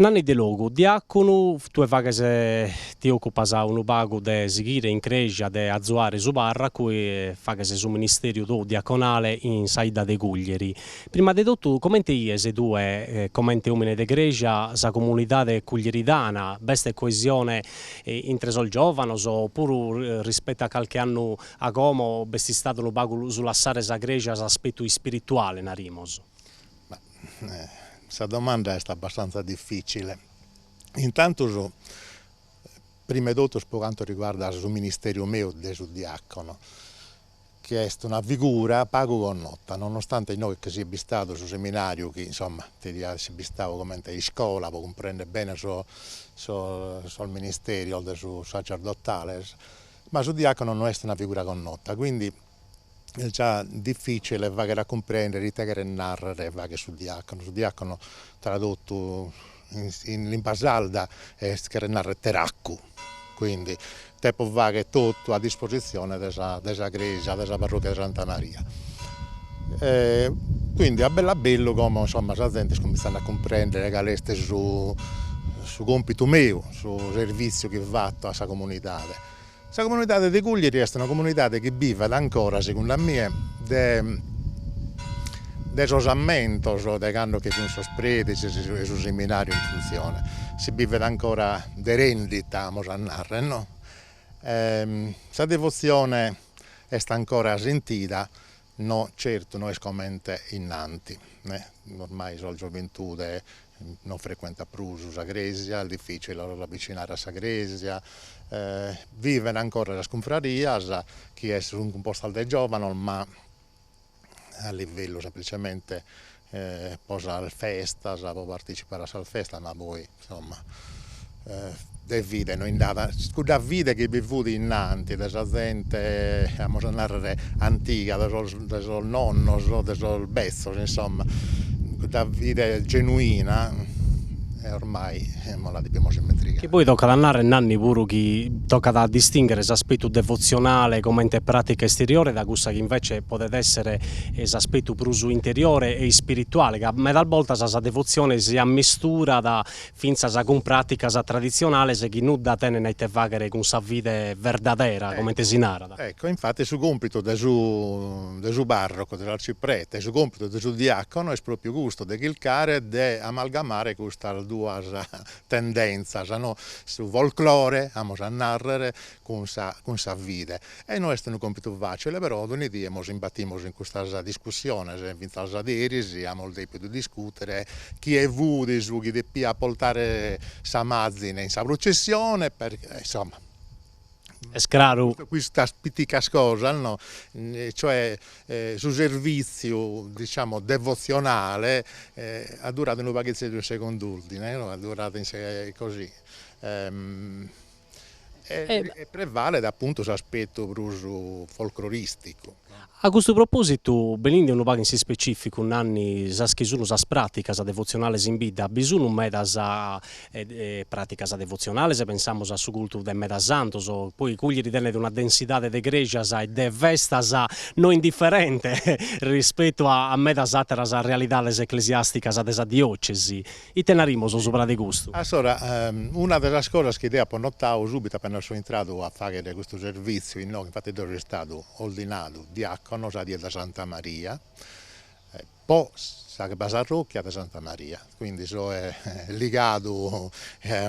Nanni de logu, diaconu, tu se ti occupas a un pago de seguire in creja de azuare su barra, cui fagase su ministerio do diaconale in saida de Guglieri. Prima di tutto, come ti iese due, come umine de creja, sa comunità cuglieridana, beste coesione intre sol giovanos, oppure rispetto a qualche anno a como, besti stato un pago sull'assare sa creja, aspetto spirituale, narimos? Questa domanda è abbastanza difficile. Intanto, prima di tutto, per quanto riguarda il ministero mio del diacono, che è una figura pago con nota, nonostante noi che sia stato sul seminario, che insomma, si stato come in scuola, per comprendere bene sul ministero, del sacerdotale, ma sul diacono non è una figura con nota, quindi è già difficile a comprendere, ritagare e narrare sul diacono tradotto in lingua salda è che narra teraccu, quindi tempo vaghe tutto a disposizione della chiesa, della parrocchia di Santa Maria. Quindi è bello come insomma la gente comincia a comprendere che è su compito mio, sul servizio che va fatto a questa comunità. Questa comunità di Guglieri è una comunità che vive ancora, secondo me, dei rosammentos, di quando che sono predici e sul seminario in funzione. Si vive ancora di rendita, a narrare, no? Questa devozione è ancora sentita, no, certo, non è come innanti. Ormai la gioventù non frequenta più la chiesa, è difficile avvicinare alla chiesa, vivono ancora le confrarie, che è un posto dei giovani, ma a livello semplicemente posa alla festa, può partecipare alla festa, ma poi insomma de vite non indata, scuda vite che vivuti innanti, della gente antica, del nonno, del bezzo, insomma, da vita genuina, e ormai la dobbiamo simmetrica. Che poi tocca da narrare nanni pure che tocca da distinguere l'aspetto devozionale come pratica esteriore da questa che invece potrebbe essere l'aspetto più interiore e spirituale, che a me dal volta sa devozione si ammistura da finza sa con pratica sa tradizionale se chi non da tenere te vagare con sa vita verdadera, come te si narra. Ecco, infatti su compito del suo parroco, dell'arciprete, su compito del suo diacono è proprio questo di calcare e di amalgamare questa due tendenze, no? Su folklore, a narrare con sa vita. E noi è un compito facile, però noi ci imbattimos in questa discussione, in questa dirisi, abbiamo il tempo di discutere chi è vuole su chi deve portare sa mazzina in sa processione, perché insomma questa piccola cosa, no? Cioè sul servizio diciamo devozionale ha durato un pacchetto di second'ordine, no? Ha durato così e prevale appunto l'aspetto più folcloristico. A questo proposito, Belindi non va in si specifico, un anni sa schisuno sa pratica sa devozionale in vita, bisogno meda sa pratica sa devozionale se pensiamo a su culto de meda santos, poi cugli ritenne di una densità de gregia sa e de vesta sa non indifferente rispetto a meda satera sa realidad ecclesiastica sa de sa diocesi. I tenarimo sopra di gusto. Allora, una delle cose che ho notato subito appena sono entrato a fare questo servizio, infatti sono stato ordinato diacono sa di Santa Maria, poi sa che parrocchia di Santa Maria, quindi sono legato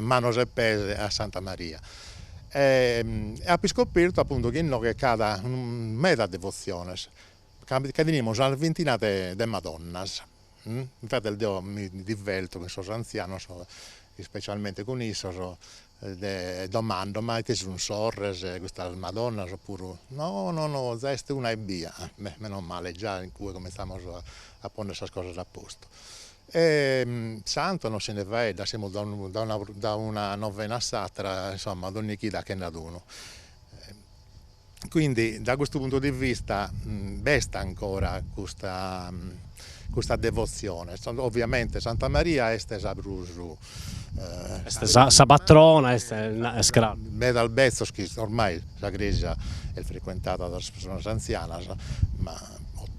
mano e piede a Santa Maria. E ho scoperto appunto che cada meta devozione, che teniamo una ventina di Madonnas. Infatti mi diverto con sono anziano, specialmente con isso, domando, ma che sono sorre, questa Madonna, oppure no, questa è una e via. Meno male, già in cui cominciamo a porre queste cose a posto. Santo non se ne va, siamo da una novena sacra, insomma, ad ogni chi da che naduno. Quindi da questo punto di vista besta ancora questa devozione. Ovviamente Santa Maria è stesa brusu. Sa patrona, dal bezzo che ormai la chiesa è frequentata da persone anziane, ma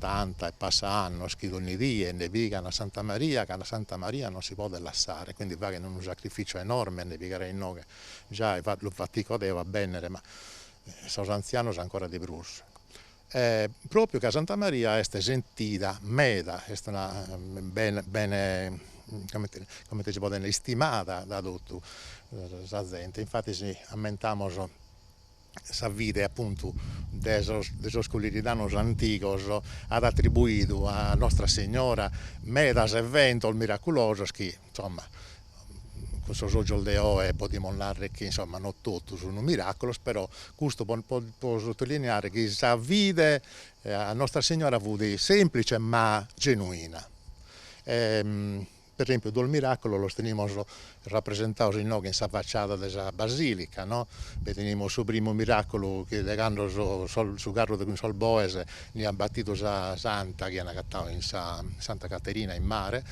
80 e passa anno, ogni dia, ne vigano a Santa Maria, che a Santa Maria non si può lasciare, quindi va che è un sacrificio enorme, ne vigare in noi, già lo fatico va bene, ma sono anziani ancora di brus. Proprio che a Santa Maria è sentita, meda, è una bene come si può dire, stimata da tutta la gente, infatti si aumentiamo sa vide appunto dei scoliridanos anticos ad attribuito a Nostra Signora medas eventos miraculosos che insomma questo soggiol de oe potremmo narrare che insomma non tutti sono miracoli, però questo può sottolineare che sa vide a Nostra Signora fu di semplice ma genuina. Per esempio, il miracolo lo tenemos rappresentato in noi in sa facciata della basilica, no? Teniamo il primo miracolo che legando su carro di un sol boese ne ha battito sa santa che hanno cattato in Santa Caterina in mare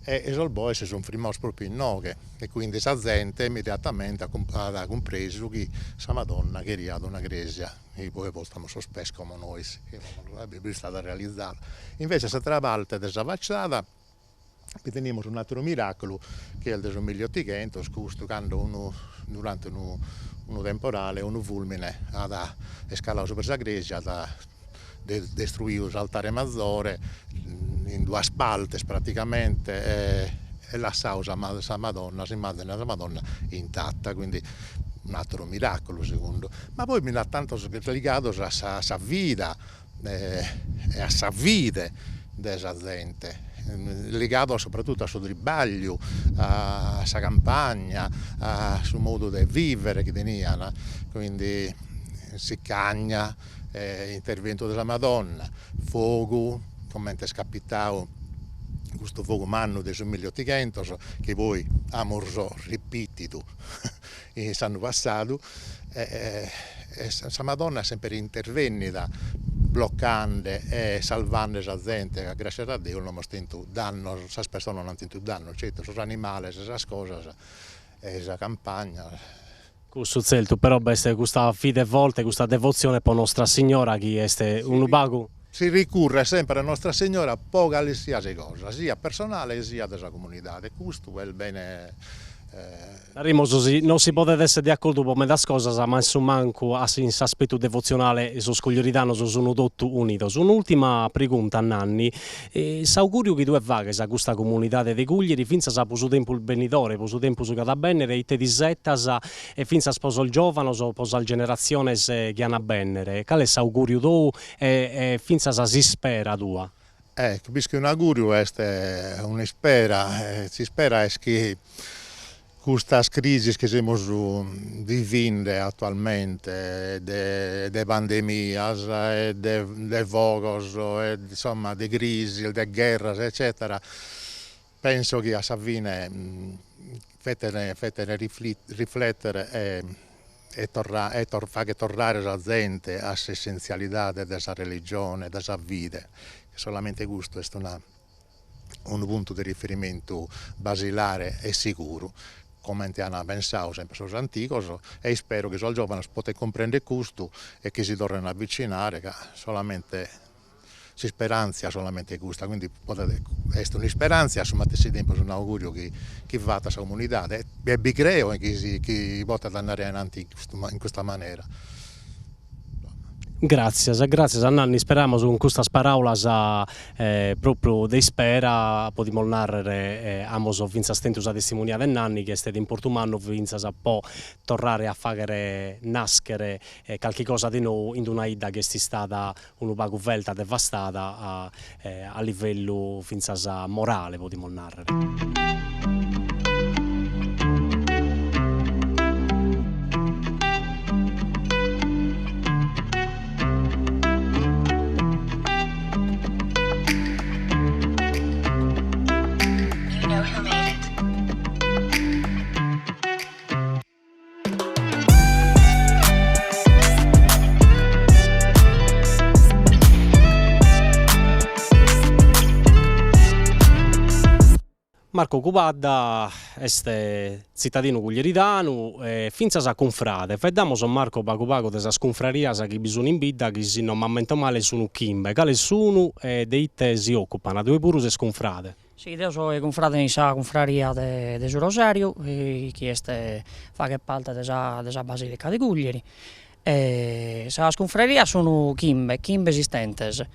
e il boese sono firmato proprio in noi e quindi sa gente immediatamente ha compreso che sa Madonna che era una chiesa e poi stiamo sospeso come noi che è stata realizzata. Invece se travolta della facciata teniamo un altro miracolo che è il del 1800, quando durante un temporale, un fulmine ha scalato su per la chiesa, ha distrutto l'altare maggiore in due spalte praticamente e lasciato la Madonna, l'immagine della Madonna intatta, quindi un altro miracolo secondo. Ma poi mi ha tanto legato a sa vita e a sa vita della gente. Legato soprattutto al suo tribaglio, a sua campagna, al suo modo di vivere che teneva, quindi si cagna, intervento della Madonna, fuoco, come è scapitato questo fuoco manno del 1800 che poi amorso ripetito e sanno passato, la Madonna è sempre intervenuta bloccando e salvando la gente, che grazie a Dio non abbiamo sentito danno, le persone non hanno sentito danno, certo, sono animali, sono cose, la campagna. Questo zelto, però questa fide volte, questa devozione per Nostra Signora che è un luogo. Si ricorre sempre a Nostra Signora poca qualsiasi cosa, sia personale sia della comunità, e questo è il bene. Non si può essere d'accordo con me da cosa, ma su manco a in aspetto devozionale e su scoglioritano sono tutti uniti. Un'ultima pregunta a Nanni, s'augurio che tu vaghe a questa comunità dei Cuglieri finza sa po' su tempo il benidore, po' su tempo su cada bennere, e te disettas e finza sposo il giovane o posa il generazione che hanno bennere. Qual è s'augurio tu e finza si spera tua? Capisco che un augurio è una spera, si spera è che questa crisi che stiamo vivendo attualmente, di pandemie, di fogos, insomma, di crisi, di guerre, eccetera, penso che a Savine fate riflettere e fare tornare la gente all'essenzialità della religione, della vita, che solamente questo è un punto di riferimento basilare e sicuro. Come hanno pensato sempre sono antichi e spero che i giovani possano comprendere questo e che si tornino a avvicinare, che solamente si speranza solamente questa, quindi è una speranza, ma allo stesso tempo è un augurio che va a questa comunità e vi creo che possa andare avanti in questa maniera. Grazie a Nanni, speriamo con queste parole proprio di spera possiamo narrare amos vinza stentus a testimoniare Nanni che è stato in Portumano vinza a può tornare a fare nascere qualche cosa di noi in una ida che è stata una baguvelta devastata a livello vinza morale possiamo narrare. Marco Cupadda este cittadino cuglieridanu e finza sa confrade. Vedamo son Marco pagu pagu de sas confrarias che bisogna in bidda che si non m'ammento male sono chimbe. Cale sono e de itte si occupano, due pure se confrade. Sì, io sono confrade in sa confraria de su Rosario, che fa che parte de sa Basilica de Cuglieri. Sa confraria sono chimbe esistentes.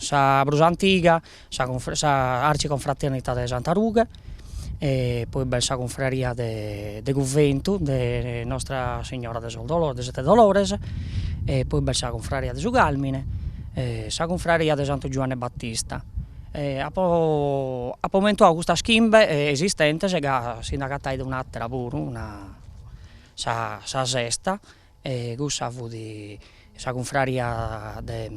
Sa Brusa Antiga, sa Arciconfraternità de Santa Ruga, poi sa confraria de Guventu, de Nostra Signora de Sette Dolores, e poi sa confraria de Sugalmine, sa confraria de Santo Giovanni Battista. A momento questa schimbe esistente si è un'altra pure, sa sesta, questa fu di sa confraria de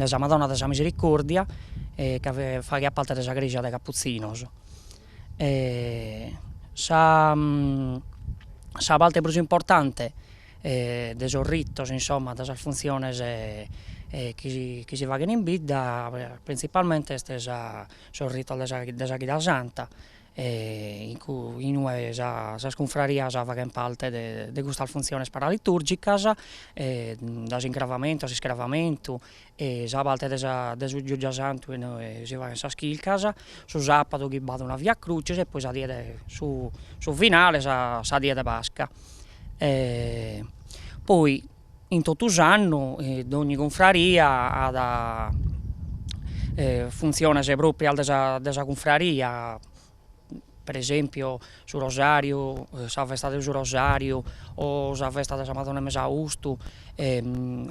sa Madonna de sa Misericordia, che fa che parte de sa Grigia de Cappuzinos. Sa parte più importante de sos ritos, insomma, de sas funziones chi si faghen in bidda, principalmente este sos ritos de sa Chida Santa, in cui sas confrarias faghen parte de custas funziones paraliturgicas, da s'incravamentu a s'iscravamentu, sa parte de su Giuggia Santu si faghen sas chilcas, su sapadu chi bada una via crucis e poi sa die su finale sa die de Pasca. Poi in totus annu d'ogni confraria at funziones proprias de sa confraria. Per esempio su Rosario, sa festa de su Rosario o sa festa de sa Madonna Mesaustu,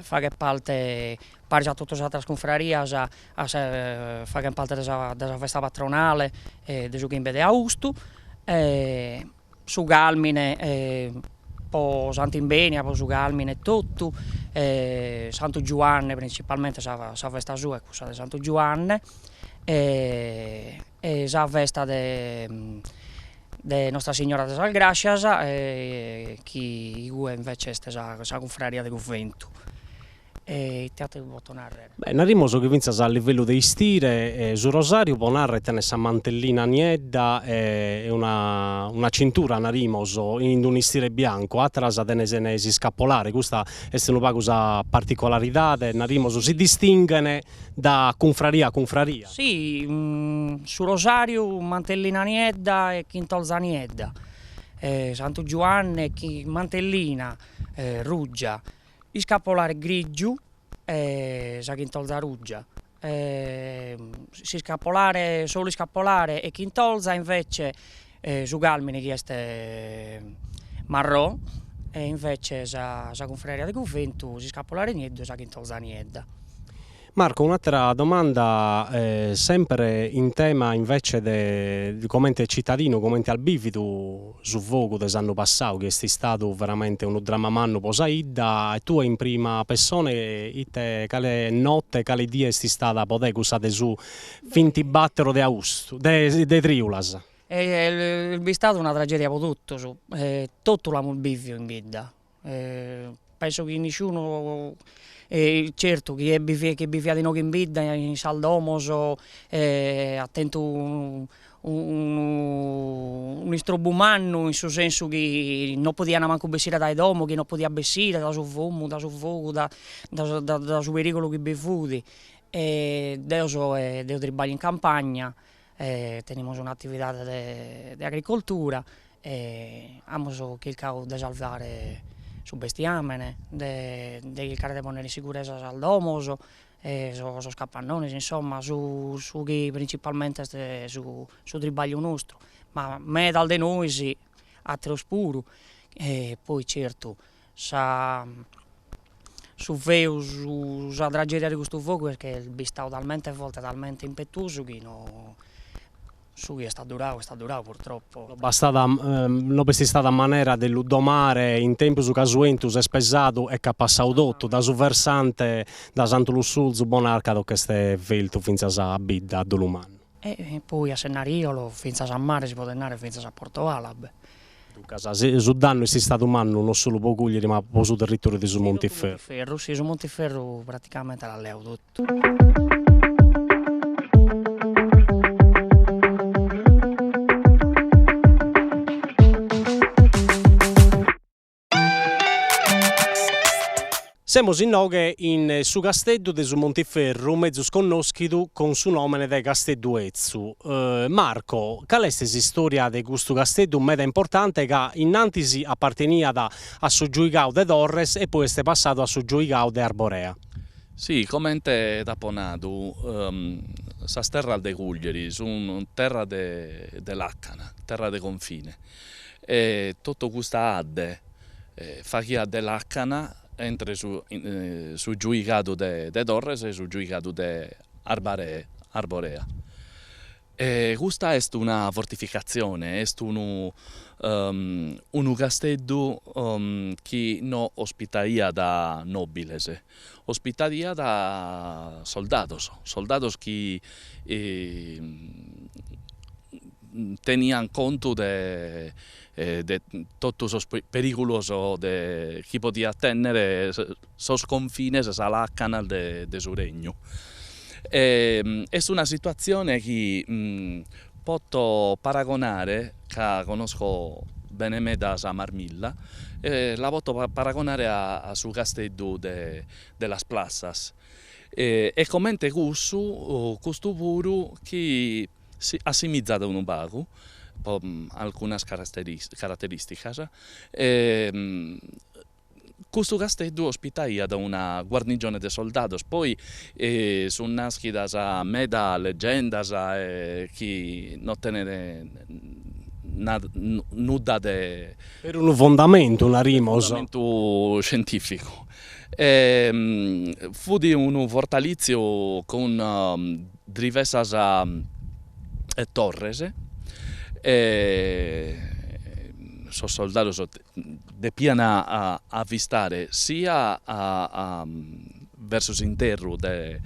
fa che parte a tutte le altre confrarias fa che parte de sa festa patronale de su Chimbe de Austu, su Galmine po Sant'Imbenia, po su Galmine e tutto, Santo Giovanni principalmente sa festa sua è questa de Santo Giovanni, e sa festa de Nostra Signora de Sal Gracias, chi invece è sa confraria de Guventu. Teatro di Botonarre. Beh, narrimo che vinzas a livello di stile, su Rosario Bonarre tiene sa mantellina niedda e una cintura narimoso in un stile bianco, atras tenese si scappolare, questa è una cosa particolarità, narimoso si distingue da confraria a confraria. Sì, su Rosario mantellina niedda e chintolza niedda, Santo Giovanni mantellina ruggia, i scappolare grigio, sa chintolza ruggia, si scappolare solo scappolare e chintolza invece su Galmini che è marrò, e invece sa confraria di Guventu si scappolare niedda e sa chintolza niedda. Marco, un'altra domanda, sempre in tema invece di come cittadino, come al bivido su Vogo dell'anno passato, che è stato veramente un dramma posaidda, e tu in prima persona, quale notte, quale dia è stata poter usare su finti battero de Augusto, de Triulas? È stata una tragedia per tutto, tutto l'amo bivio in bidda, penso che nessuno... certo, chi è bifiato in bidda, in Saldomos, attento un istrobumanno, in suo senso che non poteva manco bessire dai domo, che non poteva bessire da su fumo, da su fuoco, da su pericolo che bevuti. Io trabalho in campagna, teniamo un'attività di agricoltura, abbiamo cercato di salvare su bestiamene, de cercare di ponere in sicurezza Saldomos, su scappannoni, insomma, su che principalmente su tribaglio nostro, ma me dal de noi sì, altro oscuro, e poi certo, su veo, sulla tragedia di questo fuoco, perché il bistato talmente volte, talmente impetuoso che no... Su che sta durando purtroppo. Non è stata maniera di ludomare in tempo su casuentus è spesato e che ha passato tutto da su versante da Santo Lussulzu Bonarca che è velto fino a Bidda a Doluman. E poi a Sennariolo fino a San Mare si può andare fino a Porto Alab. Su danno è stato un anno non solo per Cuglieri ma per su territorio di su Montiferru. Sì, su Montiferru praticamente l'alleo tutto. Siamo in noghe in su Casteddu de su Montiferru, mezzo sconnoschidu con su nome de Casteddu Ezzu. Marco, qual è questa storia di questo Casteddu meda importante che innanzi appartenia a su Giuicau de Torres e poi è passato a su Giuicau de Arborea? Sì, come te da Ponadu, sa terra de Cuglieri, su terra de Laccana, terra de confine. E tutto questa adde fa chi ha de Laccana entra su giudicato de Torres e su giudicato de Arborea. E questa è una fortificazione, è un casteddu che non ospitaia da nobiles, ospitaia da soldados che tenían conto de tutto sos periculos che poteva tenere sos confines sa Laccana de su regno. È una situazione che posso paragonare, che conosco bene me da sa Marmilla, la posso paragonare a su Casteddu de las Plassas. E commente questo puru che si assimizza da un bago, alcune caratteristiche. Questo Casteddu ospitaia da una guarnigione di soldati, poi sono nascite meda leggendas che non tenere nulla di Per un fondamento, una rimosa. fondamento scientifico. Fu di un fortalizio con diversas torres. Sono soldati depian avvistare sia verso l'interno della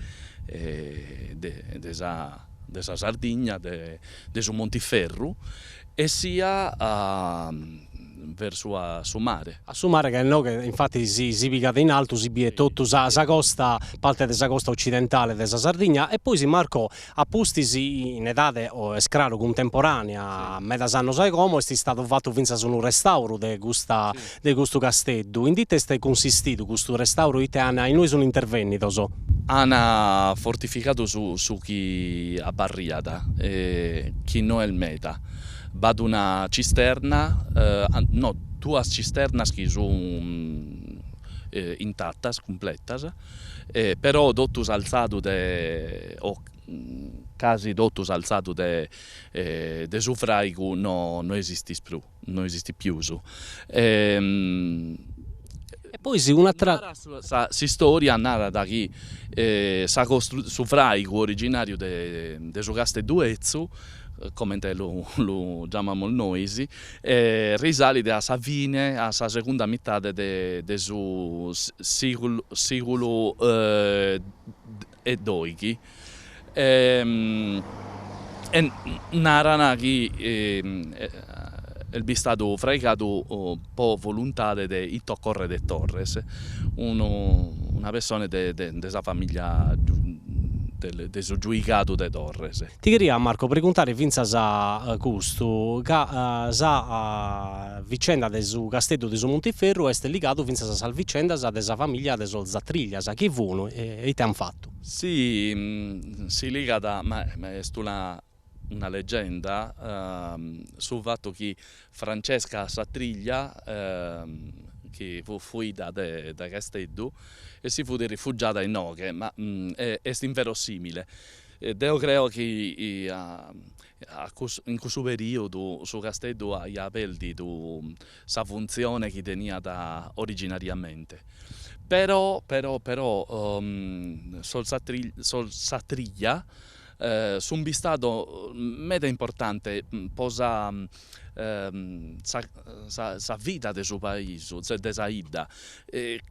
Sardegna, de su Montiferru, e sia verso su mare. A su mare che no, che infatti si picata in alto, si vede tutta sa costa, parte della costa occidentale della Sardegna e poi si marcò a postisi in età scraro contemporanea, sì. Metà anni sai come è stato fatto fino a un restauro di questo Casteddu. In dite è consistito questo restauro italiano e noi sono intervenuti, so. Hanno fortificato su chi a barriata, chi non è il meta. Vado una cisterna, no, due cisternas che sono intattas, completas, però dottus alzato o casi dottus alzato de sufraigu non esiste più, non esiste più. E poi sì, un'altra storia narra da chi su fraigu originario de su Casteddu Ezzu, come lo chiamiamo noi, risale da Savine alla seconda metà del suo secolo e doighi. E narrano che è stato fregato per volontà di Ito Corre de Torres, una persona della famiglia del suo giudicato de Torres. Ti queria Marco preguntare finza sa questo che sa vicenda del su Casteddu de su Montiferru è legato finza sa vicenda della famiglia de sol Zatriglia, sa chi vuno e ti hanno fatto. Sì, si lega ma è una leggenda sul fatto che Francesca Zatriglia che fu fuggita da Casteddu e si fu rifugiata in Noghe, ma è inverosimile. Io credo che in questo periodo su Casteddu abbia perduto la funzione che tenia originariamente. Però Sol Zatriglia sono stato meta importante posa sa vita del suo paese, de sa ida, che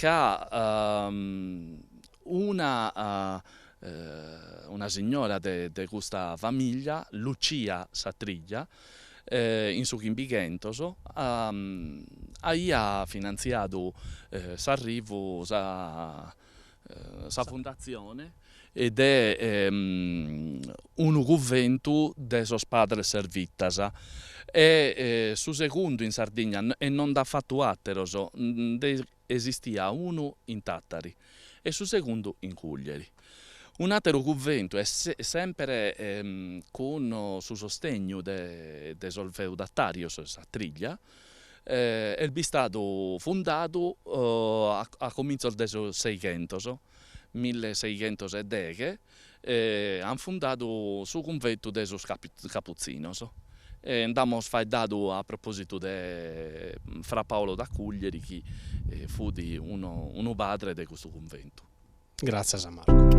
una signora di questa famiglia, Lucia Zatriglia, in suo impiegato, ha finanziato l'arrivo sa fondazione ed è un convento de sos padres servitas. E su secondo in Sardegna, e non da fatto atteros, esistia uno in Tattari e su secondo in Cuglieri. Un altro convento è sempre con su sostegno de sol feudatario, sa triglia, è stato fondato a comincio del 600, 1610, hanno fondato su convento de sos capuzzinos. Andiamo a fare dato a proposito di Fra Paolo da Cuglieri, che fu uno padre di questo convento. Grazie a San Marco.